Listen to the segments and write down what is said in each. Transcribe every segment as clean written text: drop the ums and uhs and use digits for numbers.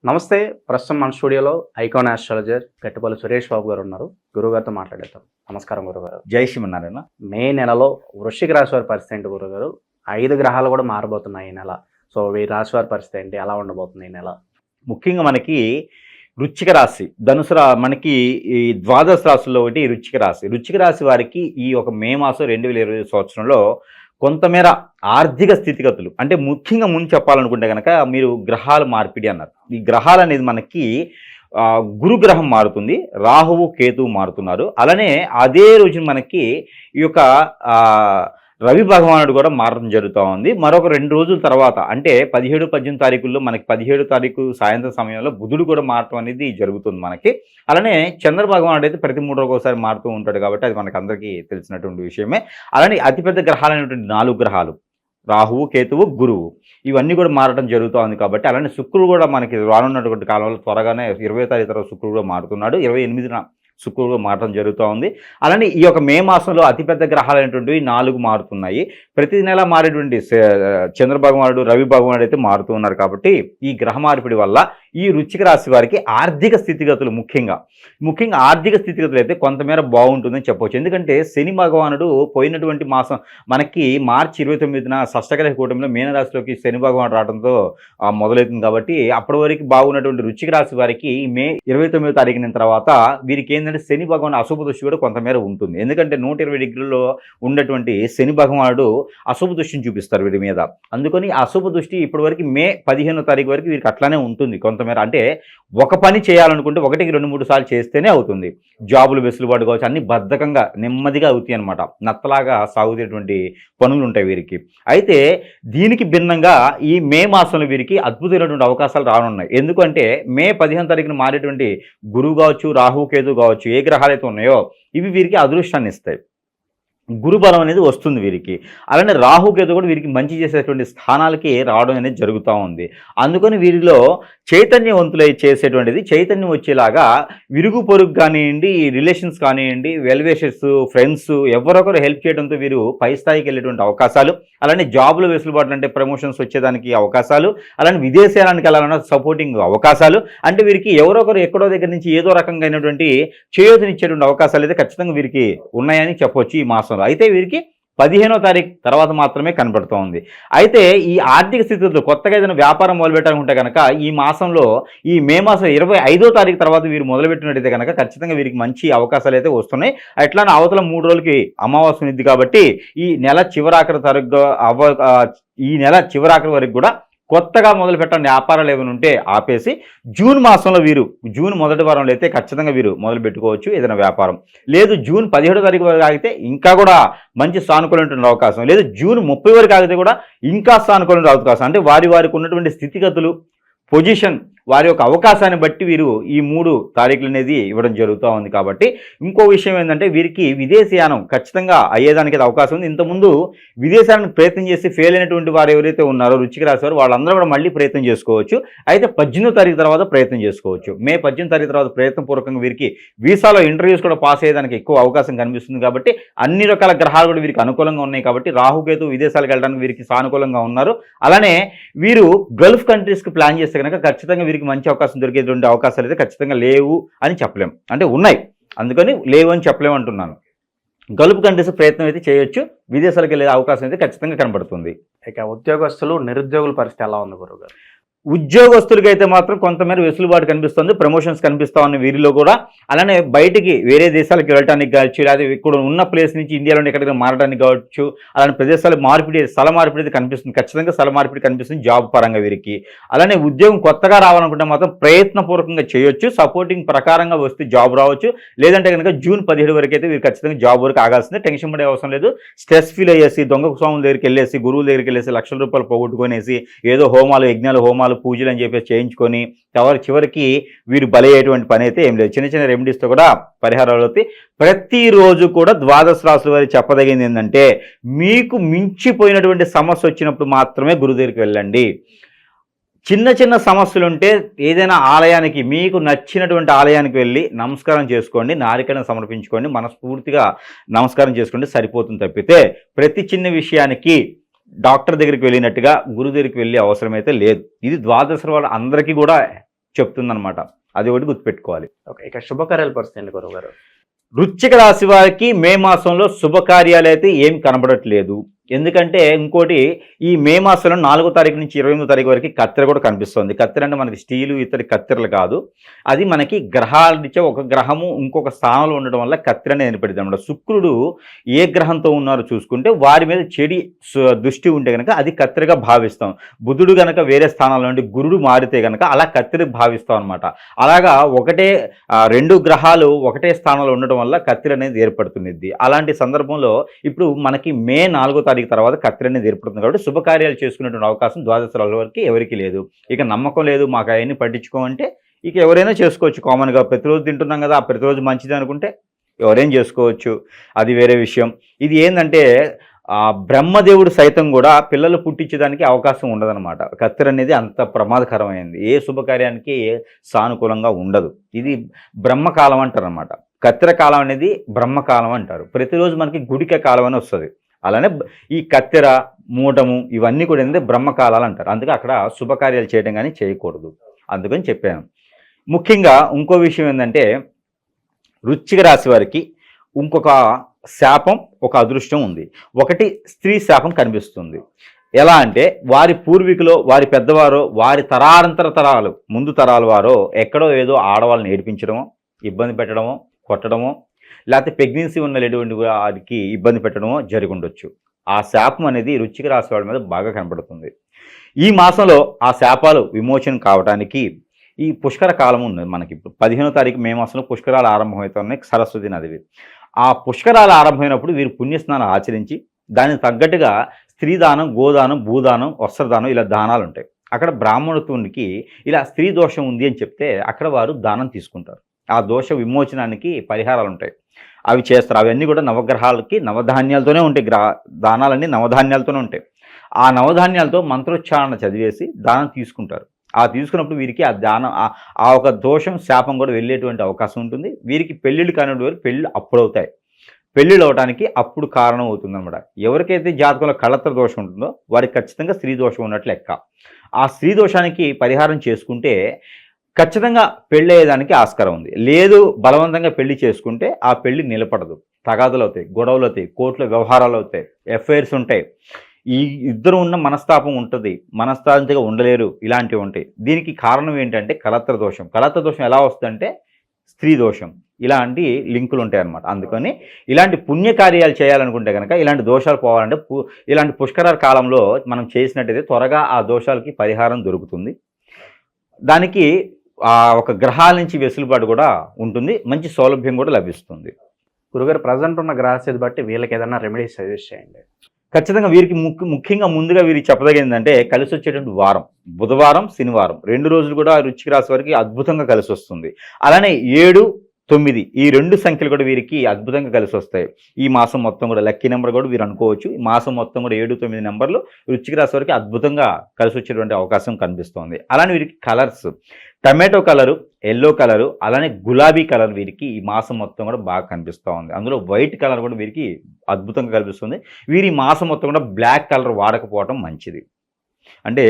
నమస్తే. ప్రస్తుతం మన స్టూడియోలో ఐకాన్ ఆస్ట్రాలజర్ గట్టిపల్లి సురేష్ బాబు గారు ఉన్నారు. గురుగారితో మాట్లాడేద్దాం. నమస్కారం గురుగారు. జై శ్రీమన్నారాయణ. మే నెలలో వృశ్చిక రాశి వారి పరిస్థితి ఏంటి గురుగారు? 5 గ్రహాలు కూడా మారబోతున్నాయి ఈ నెల. సో ఈ రాశి వారి పరిస్థితి ఏంటి, ఎలా ఉండబోతుంది ఈ నెల? ముఖ్యంగా మనకి వృశ్చిక రాశి, మనకి ఈ ద్వాదశ రాశుల్లో ఒకటి వృశ్చిక రాశి. వృశ్చిక రాశి వారికి ఈ ఒక మే మాసం 2020 సంవత్సరంలో కొంతమేర ఆర్థిక స్థితిగతులు, అంటే ముఖ్యంగా ముందు చెప్పాలనుకుంటే కనుక మీరు గ్రహాల మార్పిడి అన్నారు. ఈ గ్రహాలు అనేది మనకి గురుగ్రహం మారుతుంది, రాహువు కేతువు మారుతున్నారు. అలానే అదే రోజు మనకి ఈ యొక్క రవి భగవానుడు కూడా మారడం జరుగుతూ ఉంది. మరొక 2 రోజుల తర్వాత అంటే 17, 18 తారీఖుల్లో మనకి 17 తారీఖు సాయంత్రం సమయంలో బుధుడు కూడా మారటం అనేది జరుగుతుంది మనకి. అలానే చంద్ర భగవానుడు అయితే ప్రతి 3 రోజులకు ఒకసారి మారుతూ ఉంటాడు కాబట్టి అది మనకు అందరికీ తెలిసినటువంటి విషయమే. అలానే అతిపెద్ద గ్రహాలైనటువంటి 4 గ్రహాలు రాహువు, కేతువు, గురువు ఇవన్నీ కూడా మారడం జరుగుతూ ఉంది కాబట్టి, అలానే శుక్రుడు కూడా మనకి రానున్నటువంటి కాలంలో త్వరగానే 20వ తారీఖు తర్వాత శుక్రుడు కూడా మారుతున్నాడు. 28న శుక్రుడు మారడం జరుగుతూ ఉంది. అలానే ఈ యొక్క మే మాసంలో అతిపెద్ద గ్రహాలైనటువంటివి 4 మారుతున్నాయి. ప్రతి నెల మారేటువంటి చంద్ర భగవానుడు, రవి భగవానుడు అయితే మారుతూ ఉన్నారు. కాబట్టి ఈ గ్రహ మార్పిడి వల్ల ఈ వృశ్చిక రాశి వారికి ఆర్థిక స్థితిగతులు ముఖ్యంగా ఆర్థిక స్థితిగతులు అయితే కొంతమేర బాగుంటుందని చెప్పవచ్చు. ఎందుకంటే శని భగవానుడు పోయినటువంటి మాసం మనకి మార్చి 29న షష్టగ్రహ కూటమిలో మీనరాశిలోకి శని భగవానుడు రావడంతో మొదలవుతుంది. కాబట్టి అప్పటి వరకు బాగున్నటువంటి వృశ్చిక రాశి వారికి మే 29వ తారీఖున తర్వాత వీరికి ఏంటంటే శని భగవానుడు అశుభ దృష్టి కూడా కొంతమేర ఉంటుంది. ఎందుకంటే 120 డిగ్రీల్లో ఉన్నటువంటి శని భగవానుడు అశుభ దృష్టిని చూపిస్తారు వీరి మీద. అందుకని అశుభ దృష్టి ఇప్పటి వరకు మే 15వ తారీఖు వరకు వీరికి అట్లానే ఉంటుంది కొంతమేర. అంటే ఒక పని చేయాలనుకుంటే 1కి 2-3 సార్లు చేస్తేనే అవుతుంది. జాబులు వెసులుబాటు కావచ్చు, అన్ని బద్ధకంగా నెమ్మదిగా అవుతాయి అనమాట. నత్తలాగా సాగుతేటువంటి పనులు ఉంటాయి వీరికి. అయితే దీనికి భిన్నంగా ఈ మే మాసంలో వీరికి అద్భుతమైనటువంటి అవకాశాలు రానున్నాయి. ఎందుకంటే మే 15వ తారీఖున మారేటువంటి గురువు కావచ్చు, రాహు, కేతు కావచ్చు, ఏ గ్రహాలు అయితే ఉన్నాయో ఇవి వీరికి అదృష్టాన్ని ఇస్తాయి. గురుబలం అనేది వస్తుంది వీరికి. అలానే రాహుకేతు కూడా వీరికి మంచి చేసేటువంటి స్థానాలకి రావడం అనేది జరుగుతూ ఉంది. అందుకని వీరిలో చైతన్యవంతులై చేసేటువంటిది చైతన్యం వచ్చేలాగా విరుగు పొరుగు కానివ్వండి, రిలేషన్స్ కానివ్వండి, వెల్వేషర్స్, ఫ్రెండ్స్ ఎవరొకరు హెల్ప్ చేయడంతో వీరు పై స్థాయికి వెళ్ళేటువంటి అవకాశాలు, అలానే జాబులు వెసులుబాటు అంటే ప్రమోషన్స్ వచ్చేదానికి అవకాశాలు, అలానే విదేశాలకు వెళ్ళాలన్న సపోర్టింగ్ అవకాశాలు, అంటే వీరికి ఎవరొకరు ఎక్కడో దగ్గర నుంచి ఏదో రకంగా అయినటువంటి చేయూతనిచ్చేటువంటి అవకాశాలు అయితే ఖచ్చితంగా వీరికి ఉన్నాయని చెప్పవచ్చు ఈ మాసం. అయితే వీరికి 15వ తారీఖు తర్వాత మాత్రమే కనబడుతూ ఉంది. అయితే ఈ ఆర్థిక స్థితిలో కొత్తగా ఏదైనా వ్యాపారం మొదలుపెట్టాలనుకుంటే కనుక ఈ మాసంలో ఈ మే మాసం 25వ తారీఖు తర్వాత వీరు మొదలుపెట్టినట్టయితే కనుక ఖచ్చితంగా వీరికి మంచి అవకాశాలు అయితే వస్తున్నాయి. అట్లానే అవతల 3 రోజులకి అమావాస్య ఉంది కాబట్టి ఈ నెల చివరాఖరి వరకు కూడా కొత్తగా మొదలు పెట్టండి వ్యాపారాలు ఏమైనా ఉంటే ఆపేసి జూన్ మాసంలో జూన్ మొదటి వారంలో అయితే ఖచ్చితంగా వీరు మొదలు పెట్టుకోవచ్చు ఏదైనా వ్యాపారం. లేదు జూన్ 17వ తారీఖు వరకు ఆగితే ఇంకా కూడా మంచి సానుకూలమైన అవకాశం. లేదు జూన్ 30 వరకు ఆగితే కూడా ఇంకా సానుకూలమైన అవకాశం. అంటే వారికి ఉన్నటువంటి స్థితిగతులు, పొజిషన్, వారి యొక్క అవకాశాన్ని బట్టి వీరు ఈ 3 తారీఖులు అనేది ఇవ్వడం జరుగుతూ ఉంది. కాబట్టి ఇంకో విషయం ఏంటంటే వీరికి విదేశీయానం ఖచ్చితంగా అయ్యేదానికి అవకాశం ఉంది. ఇంతకుముందు విదేశానికి ప్రయత్నం చేసి ఫెయిల్ అయినటువంటి వారు ఎవరైతే ఉన్నారో వృశ్చిక రాశి వారు వాళ్ళందరూ కూడా మళ్ళీ ప్రయత్నం చేసుకోవచ్చు. అయితే 18వ తారీఖు తర్వాత ప్రయత్నం చేసుకోవచ్చు. మే 18వ తారీఖు తర్వాత ప్రయత్నపూర్వకంగా వీరికి వీసాలో ఇంటర్వ్యూస్ కూడా పాస్ అయ్యేదానికి ఎక్కువ అవకాశం కనిపిస్తుంది. కాబట్టి అన్ని రకాల గ్రహాలు కూడా వీరికి అనుకూలంగా ఉన్నాయి. కాబట్టి రాహుకేతు విదేశాలకు వెళ్ళడానికి వీరికి సానుకూలంగా ఉన్నారు. అలానే వీరు గల్ఫ్ కంట్రీస్కి ప్లాన్ చేస్తే కనుక ఖచ్చితంగా వీరికి మంచి అవకాశం దొరికేటువంటి అవకాశాలు అయితే ఖచ్చితంగా లేవు అని చెప్పలేం. అంటే ఉన్నాయి, అందుకని లేవు అని చెప్పలేము అంటున్నాను. గల్ఫ్ కంట్రీస్ ప్రయత్నం అయితే చేయొచ్చు, విదేశాలకు వెళ్ళే అవకాశం అయితే ఖచ్చితంగా కనబడుతుంది. ఇక ఉద్యోగస్తులు, నిరుద్యోగుల పరిస్థితి ఎలా ఉంది గురువు గారు? ఉద్యోగస్తులకి అయితే మాత్రం కొంతమేర వెసులుబాటు కనిపిస్తుంది, ప్రమోషన్స్ కనిపిస్తూ ఉన్నాయి వీరిలో కూడా. అలానే బయటికి వేరే దేశాలకు వెళ్ళడానికి కావచ్చు, లేదా ఇక్కడ ఉన్న ప్లేస్ నుంచి ఇండియాలో ఎక్కడికైనా మారడానికి కావచ్చు, అలానే ప్రదేశాలు స్థల మార్పిడి అయితే కనిపిస్తుంది. ఖచ్చితంగా స్థల మార్పిడి కనిపిస్తుంది జాబ్ పరంగా వీరికి. అలానే ఉద్యోగం కొత్తగా రావాలనుకుంటే మాత్రం ప్రయత్నపూర్వకంగా చేయొచ్చు. సపోర్టింగ్ ప్రకారంగా వస్తే జాబ్ రావచ్చు. లేదంటే కనుక జూన్ 17 వరకు అయితే వీరు ఖచ్చితంగా జాబ్ వరకు ఆగాల్సిందే. టెన్షన్ పడే అవసరం లేదు. స్ట్రెస్ ఫీల్ అయ్యేసి దొంగ స్వాముల దగ్గరికి వెళ్ళేసి, గురువుల దగ్గరికి వెళ్ళేసి లక్షల రూపాయలు పోగొట్టుకునేసి ఏదో హోమాలు, యజ్ఞాలు, హోమాలు, పూజలు అని చెప్పేసి చేయించుకొని చివరికి వీరు బలయ్యేటువంటి పని అయితే ఏం లేదు. చిన్న చిన్న రెమెడీస్తో కూడా పరిహారాలు అవుతాయి. ప్రతిరోజు కూడా ద్వాదశ రాశుల వారికి చెప్పదగింది ఏంటంటే మీకు మించిపోయినటువంటి సమస్య వచ్చినప్పుడు మాత్రమే గురువు దగ్గరికి వెళ్ళండి. చిన్న చిన్న సమస్యలు ఉంటే ఏదైనా ఆలయానికి, మీకు నచ్చినటువంటి ఆలయానికి వెళ్ళి నమస్కారం చేసుకోండి, నారికలను సమర్పించుకోండి, మనస్ఫూర్తిగా నమస్కారం చేసుకోండి, సరిపోతుంది. తప్పితే ప్రతి చిన్న విషయానికి డాక్టర్ దగ్గరికి వెళ్ళినట్టుగా గురువు దగ్గరికి వెళ్ళే అవసరం అయితే లేదు. ఇది ద్వాదశ వాళ్ళ అందరికీ కూడా చెప్తుందన్నమాట. అది ఒకటి గుర్తుపెట్టుకోవాలి. ఓకే. ఇక శుభకార్యాల పరిస్థితి ఏంటి గురువుగారు? వృశ్చిక రాశి వారికి మే మాసంలో శుభకార్యాలు అయితే ఏం కనబడట్లేదు. ఎందుకంటే ఇంకోటి, ఈ మే మాసంలో 4వ తారీఖు నుంచి 28వ తారీఖు వరకు కత్తెర కూడా కనిపిస్తుంది. కత్తెర అంటే మనకి స్టీలు ఇతర కత్తెరలు కాదు, అది మనకి గ్రహాలనిచ్చే ఒక గ్రహము ఇంకొక స్థానంలో ఉండడం వల్ల కత్తెర అనేది ఏర్పడింది అనమాట. శుక్రుడు ఏ గ్రహంతో ఉన్నారో చూసుకుంటే వారి మీద చెడి దృష్టి ఉంటే కనుక అది కత్తెరగా భావిస్తాం. బుధుడు కనుక వేరే స్థానంలో ఉండి గురుడు మారితే కనుక అలా కత్తెర భావిస్తాం అనమాట. అలాగా ఒకటే 2 గ్రహాలు ఒకటే స్థానంలో ఉండడం వల్ల కత్తెర అనేది ఏర్పడుతుంది. అలాంటి సందర్భంలో ఇప్పుడు మనకి మే 4వ తారీఖు తర్వాత కత్తెర అనేది ఏర్పడుతుంది కాబట్టి శుభకార్యాలు చేసుకునేటువంటి అవకాశం ద్వాదశ రాశుల వరకు ఎవరికి లేదు. ఇక నమ్మకం లేదు, మాకు అవన్నీ పట్టించుకోమంటే ఇక ఎవరైనా చేసుకోవచ్చు. కామన్గా ప్రతిరోజు తింటున్నాం కదా, ప్రతిరోజు మంచిది అనుకుంటే ఎవరైనా చేసుకోవచ్చు, అది వేరే విషయం. ఇది ఏంటంటే బ్రహ్మదేవుడు సైతం కూడా పిల్లలు పుట్టించడానికి అవకాశం ఉండదన్నమాట. కత్తెర అనేది అంత ప్రమాదకరమైనది, ఏ శుభకార్యానికి సానుకూలంగా ఉండదు. ఇది బ్రహ్మకాలం అంటారు అనమాట. కత్తెర కాలం అనేది బ్రహ్మకాలం అంటారు. ప్రతిరోజు మనకి గుడిక కాలం అని వస్తుంది. అలానే ఈ కత్తెర మూటము ఇవన్నీ కూడా ఏంటంటే బ్రహ్మకాలాలు అంటారు. అందుకే అక్కడ శుభకార్యాలు చేయడం కానీ చేయకూడదు, అందుకని చెప్పాను. ముఖ్యంగా ఇంకో విషయం ఏంటంటే వృశ్చిక రాశి వారికి ఇంకొక శాపం, ఒక అదృష్టం ఉంది. ఒకటి స్త్రీ శాపం కనిపిస్తుంది. ఎలా అంటే వారి పూర్వీకులు, వారి పెద్దవారు, వారి తరానంతర తరాలు, ముందు తరాల వారో ఎక్కడో ఏదో ఆడవాళ్ళని ఏడిపించడమో, ఇబ్బంది పెట్టడమో, కొట్టడమో, లేకపోతే ప్రెగ్నెన్సీ ఉన్నటువంటి వారికి ఇబ్బంది పెట్టడమో జరిగి ఉండొచ్చు. ఆ శాపం అనేది వృశ్చిక రాశి వాళ్ళ మీద బాగా కనబడుతుంది. ఈ మాసంలో ఆ శాపాలు విమోచన కావడానికి ఈ పుష్కర కాలం ఉంది మనకి. ఇప్పుడు 15వ తారీఖు మే మాసంలో పుష్కరాలు ఆరంభమవుతున్నాయి, సరస్వతి నదివి. ఆ పుష్కరాలు ఆరంభమైనప్పుడు వీరు పుణ్యస్నానం ఆచరించి దానికి తగ్గట్టుగా స్త్రీదానం, గోదానం, భూదానం, వస్త్రదానం ఇలా దానాలు ఉంటాయి. అక్కడ బ్రాహ్మణత్వానికి ఇలా స్త్రీ దోషం ఉంది అని చెప్తే అక్కడ వారు దానం తీసుకుంటారు. ఆ దోష విమోచనానికి పరిహారాలు ఉంటాయి, అవి చేస్తారు. అవన్నీ కూడా నవగ్రహాలకి నవధాన్యాలతోనే ఉంటాయి. దానాలన్నీ నవధాన్యాలతోనే ఉంటాయి. ఆ నవధాన్యాలతో మంత్రోచ్చారణ చదివేసి దానం తీసుకుంటారు. ఆ తీసుకున్నప్పుడు వీరికి ఆ దానం, ఆ ఒక దోషం, శాపం కూడా వెళ్ళేటువంటి అవకాశం ఉంటుంది. వీరికి పెళ్ళిళ్ళు కానివ్వండి వరకు పెళ్ళిళ్ళు అప్పుడవుతాయి. పెళ్ళిళ్ళు అవడానికి అప్పుడు కారణం అవుతుంది అనమాట. ఎవరికైతే జాతకంలో కళత్ర దోషం ఉంటుందో వారికి ఖచ్చితంగా స్త్రీ దోషం ఉన్నట్లు లెక్క. ఆ స్త్రీ దోషానికి పరిహారం చేసుకుంటే ఖచ్చితంగా పెళ్ళి అయ్యేదానికి ఆస్కారం ఉంది. లేదు బలవంతంగా పెళ్లి చేసుకుంటే ఆ పెళ్లి నిలబడదు, తగాదులు అవుతాయి, గొడవలు అవుతాయి, కోర్టులో వ్యవహారాలు అవుతాయి, ఎఫ్ఐఆర్స్ ఉంటాయి. ఈ ఇద్దరు ఉన్న మనస్తాపం ఉంటుంది, మనస్తాంతిగా ఉండలేరు, ఇలాంటివి ఉంటాయి. దీనికి కారణం ఏంటంటే కళత్ర దోషం. కళత్ర దోషం ఎలా వస్తుందంటే స్త్రీ దోషం, ఇలాంటి లింకులు ఉంటాయి అన్నమాట. అందుకని ఇలాంటి పుణ్యకార్యాలు చేయాలనుకుంటే కనుక, ఇలాంటి దోషాలు పోవాలంటే ఇలాంటి పుష్కర కాలంలో మనం చేసినట్టయితే త్వరగా ఆ దోషాలకి పరిహారం దొరుకుతుంది. దానికి ఒక గ్రహాల నుంచి వెసులుబాటు కూడా ఉంటుంది, మంచి సౌలభ్యం కూడా లభిస్తుంది. గురుగారు, ప్రజెంట్ ఉన్న గ్రహస్థితి బట్టి వీళ్ళకి ఏదైనా రెమెడీస్ సజెస్ట్ చేయండి. ఖచ్చితంగా వీరికి ముఖ్యంగా ముందుగా వీరికి చెప్పదగిందంటే కలిసి వచ్చేటువంటి వారం బుధవారం, శనివారం 2 రోజులు కూడా వృశ్చిక రాశి వారికి అద్భుతంగా కలిసి వస్తుంది. అలానే 7, 9 ఈ 2 సంఖ్యలు కూడా వీరికి అద్భుతంగా కలిసి వస్తాయి. ఈ మాసం మొత్తం కూడా లక్కీ నెంబర్ కూడా వీరు అనుకోవచ్చు. ఈ మాసం మొత్తం కూడా 7, 9 నెంబర్లు వృశ్చిక రాశి వారికి అద్భుతంగా కలిసి వచ్చేటువంటి అవకాశం కనిపిస్తోంది. అలానే వీరికి colours tomato colour, yellow colour, అలానే గులాబీ కలర్ వీరికి ఈ మాసం మొత్తం కూడా బాగా కనిపిస్తూ ఉంది. అందులో వైట్ కలర్ కూడా వీరికి అద్భుతంగా కనిపిస్తుంది. వీరి మాసం మొత్తం కూడా బ్లాక్ కలర్ వాడకపోవడం మంచిది. అంటే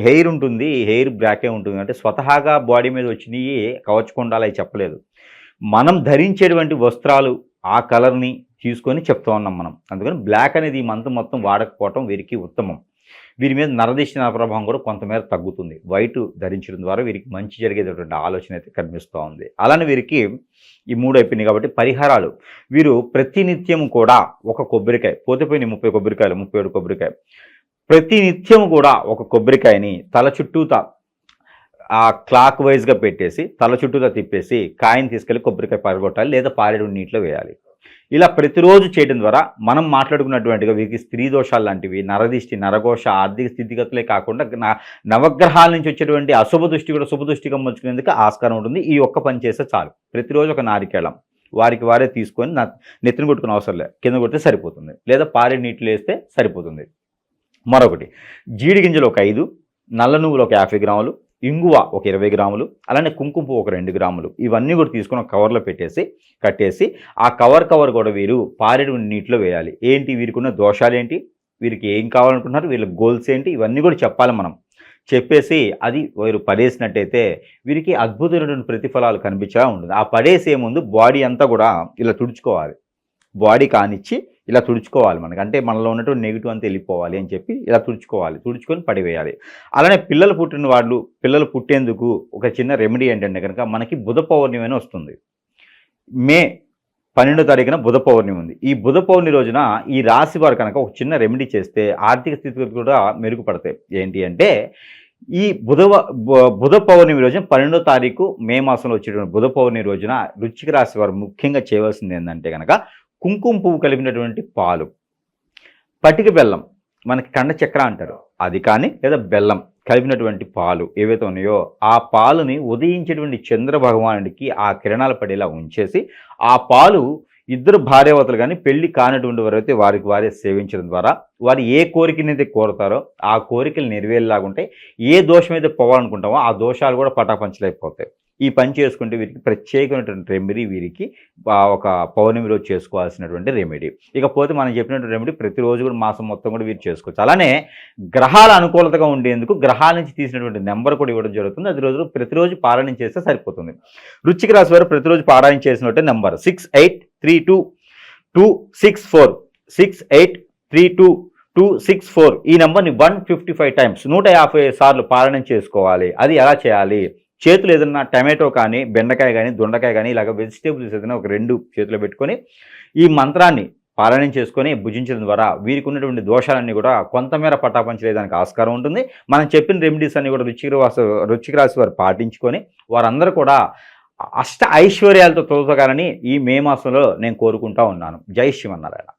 హెయిర్ ఉంటుంది, హెయిర్ బ్లాకే ఉంటుంది. అంటే స్వతహాగా బాడీ మీద వచ్చినవి కవచకుండాలి అవి చెప్పలేదు. మనం ధరించేటువంటి వస్త్రాలు ఆ కలర్ని తీసుకొని చెప్తా ఉన్నాం మనం. అందుకని బ్లాక్ అనేది ఈ మంత్ మొత్తం వాడకపోవటం వీరికి ఉత్తమం. వీరి మీద నరదిష్టి ప్రభావం కూడా కొంతమేర తగ్గుతుంది. వైట్ ధరించడం ద్వారా వీరికి మంచి జరిగేటటువంటి ఆలోచన అయితే కనిపిస్తూ ఉంది. అలానే వీరికి ఈ 3 అయిపోయినాయి కాబట్టి పరిహారాలు, వీరు ప్రతినిత్యం కూడా ఒక కొబ్బరికాయ, పోతేపోయిన 30 కొబ్బరికాయలు, 37 కొబ్బరికాయ, ప్రతినిత్యం కూడా ఒక కొబ్బరికాయని తల చుట్టూతా క్లాక్ వైజ్గా పెట్టేసి తల చుట్టూతా తిప్పేసి కాయని తీసుకెళ్ళి కొబ్బరికాయ పారగొట్టాలి, లేదా పారేడు నీటిలో వేయాలి. ఇలా ప్రతిరోజు చేయడం ద్వారా మనం మాట్లాడుకున్నటువంటిగా వీరికి స్త్రీ దోషాలు లాంటివి, నరదిష్టి, నరఘోష, ఆర్థిక స్థితిగతులే కాకుండా నవగ్రహాల నుంచి వచ్చేటువంటి అశుభ దృష్టి కూడా శుభ దృష్టిగా మలుచుకునేందుకు ఆస్కారం ఉంటుంది. ఈ ఒక్క పని చేస్తే చాలు. ప్రతిరోజు ఒక నారికేళం వారికి వారే తీసుకొని నెత్తిని కొట్టుకునే అవసరం లేదు, కింద కొడితే సరిపోతుంది, లేదా పారే నీటిలో వేస్తే సరిపోతుంది. మరొకటి జీడి గింజలు ఒక 5, నల్ల నువ్వులు ఒక 50 గ్రాములు, ఇంగువ ఒక 20 గ్రాములు, అలానే కుంకుమ పువ్వు ఒక 2 గ్రాములు, ఇవన్నీ కూడా తీసుకుని ఒక కవర్లో కట్టేసి ఆ కవర్ కూడా వీరు పారేడు నీటిలో వేయాలి. ఏంటి వీరికి ఉన్న దోషాలు ఏంటి, వీరికి ఏం కావాలనుకుంటున్నారు, వీళ్ళ గోల్స్ ఏంటి, ఇవన్నీ కూడా చెప్పాలి మనం. చెప్పేసి అది వీరు పడేసినట్టయితే వీరికి అద్భుతమైనటువంటి ప్రతిఫలాలు కనిపించేలా ఉంటుంది. ఆ పడేసే ముందు బాడీ అంతా కూడా ఇలా తుడుచుకోవాలి, బాడీ కానిచ్చి ఇలా తుడుచుకోవాలి. మనకి అంటే మనలో ఉన్నటువంటి నెగిటివ్ అంతా వెళ్ళిపోవాలి అని చెప్పి ఇలా తుడుచుకోవాలి, తుడుచుకొని పడివేయాలి. అలానే పిల్లలు పుట్టిన వాళ్ళు, పిల్లలు పుట్టేందుకు ఒక చిన్న రెమెడీ ఏంటంటే కనుక మనకి బుధ పౌర్ణమి అని వస్తుంది. మే 12వ తారీఖున బుధ పౌర్ణమి ఉంది. ఈ బుధ పౌర్ణమి రోజున ఈ రాశి వారు కనుక ఒక చిన్న రెమెడీ చేస్తే ఆర్థిక స్థితిగతులు కూడా మెరుగుపడతాయి. ఏంటి అంటే ఈ బుధ పౌర్ణమి రోజున 12వ తారీఖు మే మాసంలో వచ్చేటువంటి బుధ పౌర్ణమి రోజున వృశ్చిక రాశి వారు ముఖ్యంగా చేయవలసింది ఏంటంటే కనుక కుంకుమ పువ్వు కలిపినటువంటి పాలు, పటిక బెల్లం, మనకి కండ చక్ర అంటారు అది కానీ, లేదా బెల్లం కలిపినటువంటి పాలు ఏవైతే ఉన్నాయో ఆ పాలుని ఉదయించేటువంటి చంద్ర భగవానుడికి ఆ కిరణాలు పడేలా ఉంచేసి ఆ పాలు ఇద్దరు భార్యావతలు కానీ పెళ్లి కానటువంటి వారైతే వారికి వారే సేవించడం ద్వారా వారు ఏ కోరికనైతే కోరుతారో ఆ కోరికలు నెరవేరేలాగుంటాయి. ఏ దోషం అయితే పోవాలనుకుంటామో ఆ దోషాలు కూడా పటాపంచలైపోతాయి. ఈ పని చేసుకుంటే వీరికి ప్రత్యేకమైనటువంటి రెమెడీ, వీరికి ఒక పౌర్ణమి రోజు చేసుకోవాల్సినటువంటి రెమెడీ. ఇకపోతే మనం చెప్పినటువంటి రెమెడీ ప్రతిరోజు కూడా మాసం మొత్తం కూడా వీరు చేసుకోవచ్చు. అలానే గ్రహాల అనుకూలతగా ఉండేందుకు గ్రహాల నుంచి తీసినటువంటి నెంబర్ కూడా ఇవ్వడం జరుగుతుంది. అది ప్రతిరోజు పారాయణం చేస్తే సరిపోతుంది. వృశ్చిక రాశి వారు ప్రతిరోజు పారాయణం చేసినట్టే నెంబర్ 6832264264 6832264264 ఈ నెంబర్ని 155 టైమ్స్ 150 సార్లు పారాయణం చేసుకోవాలి. అది ఎలా చేయాలి? చేతులు ఏదన్నా టమాటో కానీ, బెండకాయ కానీ, దొండకాయ కానీ ఇలాగ వెజిటేబుల్స్ ఏదైనా ఒక 2 చేతిలో పెట్టుకొని ఈ మంత్రాన్ని పారాయణం చేసుకొని భుజించడం ద్వారా వీరికి ఉన్నటువంటి దోషాలన్నీ కూడా కొంతమేర పటాపంచలేదానికి ఆస్కారం ఉంటుంది. మనం చెప్పిన రెమెడీస్ అన్ని కూడా వృశ్చిక రాశి వారు పాటించుకొని వారందరూ కూడా అష్ట ఐశ్వర్యాలతో తొలతగాలని ఈ మే మాసంలో నేను కోరుకుంటా ఉన్నాను. జై శ్రీమన్నారాయణ.